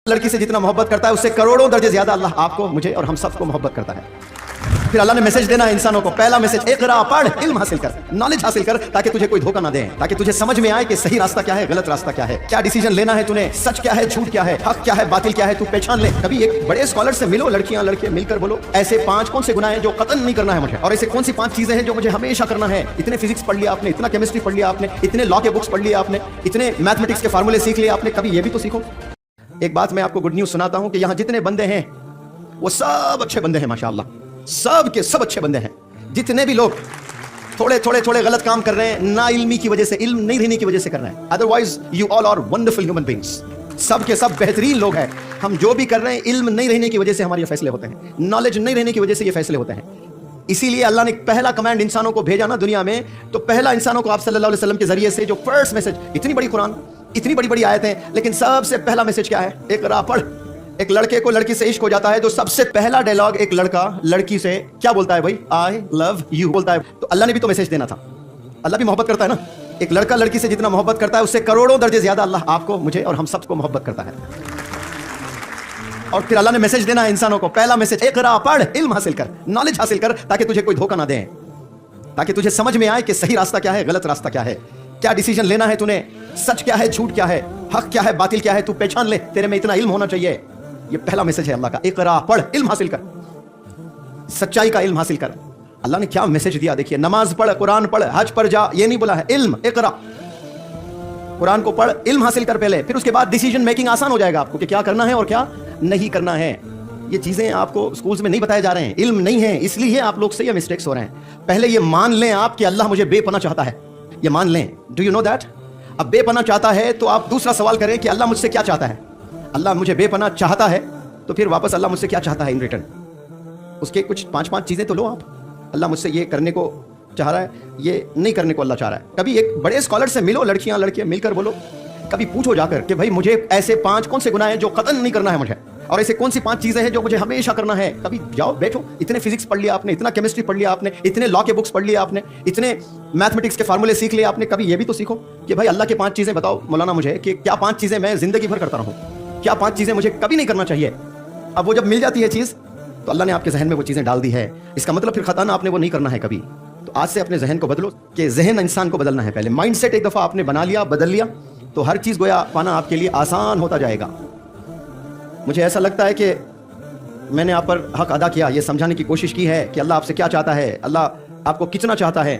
लड़की से जितना मोहब्बत करता है उससे करोड़ों दर्जे ज्यादा अल्लाह आपको, मुझे और हम सबको मोहब्बत करता है। फिर अल्लाह ने मैसेज देना है इंसानों को। पहला मैसेज, इक़रा, पढ़, इल्म हासिल कर, नॉलेज हासिल कर, ताकि तुझे कोई धोखा ना दे, ताकि तुझे समझ में आए कि सही रास्ता क्या है, गलत रास्ता क्या है, क्या डिसीजन लेना है तूने, सच क्या है, झूठ क्या है, हक क्या है, बातिल क्या है, तू पहचान ले। कभी एक बड़े स्कॉलर से मिलो, लड़कियां लड़के मिलकर बोलो ऐसे 5 कौन से गुनाह हैं जो कतन नहीं करना है मुझे, और ऐसे कौन सी 5 चीजें हैं जो मुझे हमेशा करना है। इतने फिजिक्स पढ़ लिया आपने, इतना केमिस्ट्री पढ़ लिया आपने, इतने लॉ के बुक्स पढ़ लिया आपने, इतने मैथमेटिक्स के फार्मूले सीख लिए आपने, कभी ये भी तो सीखो। एक बात मैं आपको गुड न्यूज सुनाता हूं कि यहां जितने बंदे हैं वो सब अच्छे बंदे हैं, माशाअल्लाह, सब के सब अच्छे बंदे हैं। जितने भी लोग थोड़े गलत काम कर रहे हैं, ना इल्मी की वजह से, इल्म नहीं रहने की वजह से कर रहे हैं, otherwise you all are wonderful human beings. सब के सब बेहतरीन लोग हैं। हम जो भी कर रहे हैं, इल्म नहीं रहने की वजह से हमारे फैसले होते हैं, नॉलेज नहीं रहने की वजह से ये फैसले होते हैं। इसीलिए अल्लाह ने पहला कमांड इंसानों को भेजा ना दुनिया में, तो पहला इंसानों को आप सल्लल्लाहु अलैहि वसल्लम के जरिए से जो फर्स्ट मैसेज, इतनी बड़ी कुरान, इतनी बड़ी बड़ी आयतें, लेकिन सबसे पहला मैसेज क्या है? इक़रा, पढ़। एक लड़के को लड़की से इश्क हो जाता है तो सबसे पहला डायलॉग एक लड़का लड़की से क्या बोलता है? भाई, आई लव यू बोलता है। तो अल्लाह ने भी तो मैसेज देना था। अल्लाह भी मोहब्बत करता है ना। एक लड़का लड़की से जितना मोहब्बत करता है उससे करोड़ों दर्जे ज्यादा अल्लाह आपको, मुझे और हम सबको मोहब्बत करता है। और फिर अल्लाह ने मैसेज देना है इंसानों को। पहला मैसेज, इक़रा, पढ़, इल्म हासिल कर, नॉलेज हासिल कर, ताकि तुझे कोई धोखा ना दे, ताकि तुझे समझ में आए कि सही रास्ता क्या है, गलत रास्ता क्या है, क्या डिसीजन लेना है तूने, सच क्या है, झूठ क्या है, हक क्या है, बातिल क्या है, तू पहचान ले, तेरे में इतना इल्म होना चाहिए। ये पहला मैसेज है अल्लाह का। इक़रा, पढ़, इल्म हासिल कर, सच्चाई का इल्म हासिल कर। अल्लाह ने क्या मैसेज दिया देखिए। नमाज पढ़, कुरान पढ़, हज पर जा, ये नहीं बोला है। इल्म, इक़रा, कुरान को पढ़, इल्म हासिल कर पहले, फिर उसके बाद डिसीजन मेकिंग आसान हो जाएगा आपको कि क्या करना है और क्या नहीं करना है। ये चीजें आपको स्कूल्स में नहीं बताए जा रहे हैं, इल्म नहीं है, इसलिए आप लोग से ये मिस्टेक्स हो रहे हैं। पहले ये मान लें आप कि अल्लाह मुझे बेपनाह चाहता है, ये मान लें। Do you know that? अब बेपनाह चाहता है तो आप दूसरा सवाल करें कि अल्लाह मुझसे क्या चाहता है। अल्लाह मुझे बेपनाह चाहता है तो फिर वापस अल्लाह मुझसे क्या चाहता है इन रिटर्न? उसके कुछ 5 चीजें तो लो आप। अल्लाह मुझसे ये करने को चाह रहा है, ये नहीं करने को अल्लाह चाह रहा है। कभी एक बड़े स्कॉलर से मिलो, लड़कियां लड़के मिलकर बोलो, कभी पूछो जाकर कि भाई मुझे ऐसे 5 कौन से गुनाह हैं जो कतन नहीं करना है मुझे, और ऐसे कौन सी 5 चीजें हैं जो मुझे हमेशा करना है। कभी जाओ बैठो, इतने फिजिक्स पढ़ लिया आपने, इतना केमिस्ट्री पढ़ लिया आपने, इतने लॉ के बुक्स पढ़ लिया आपने, इतने मैथमेटिक्स के फार्मूले सीख लिए आपने, कभी ये भी तो सीखो कि भाई अल्लाह के 5 चीजें बताओ मौलाना मुझे, कि क्या 5 चीजें मैं जिंदगी भर करता रहूं, क्या 5 चीजें मुझे कभी नहीं करना चाहिए। अब वो जब मिल जाती है चीज तो अल्लाह ने आपके जहन में वो चीजें डाल दी है, इसका मतलब फिर खताना आपने वो नहीं करना है कभी। तो आज से अपने जहन को बदलो, कि जहन इंसान को बदलना है पहले। माइंडसेट एक दफा आपने बना लिया, बदल लिया, तो हर चीज गोया पाना आपके लिए आसान होता जाएगा। मुझे ऐसा लगता है कि मैंने आप पर हक अदा किया, ये समझाने की कोशिश की है कि अल्लाह आपसे क्या चाहता है, अल्लाह आपको कितना चाहता है,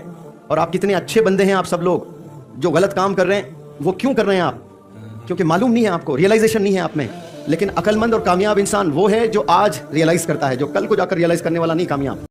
और आप कितने अच्छे बंदे हैं। आप सब लोग जो गलत काम कर रहे हैं वो क्यों कर रहे हैं आप? क्योंकि मालूम नहीं है आपको, रियलाइजेशन नहीं है आप में। लेकिन अक्लमंद और कामयाब इंसान वो है जो आज रियलाइज करता है, जो कल को जाकर रियलाइज करने वाला नहीं कामयाब।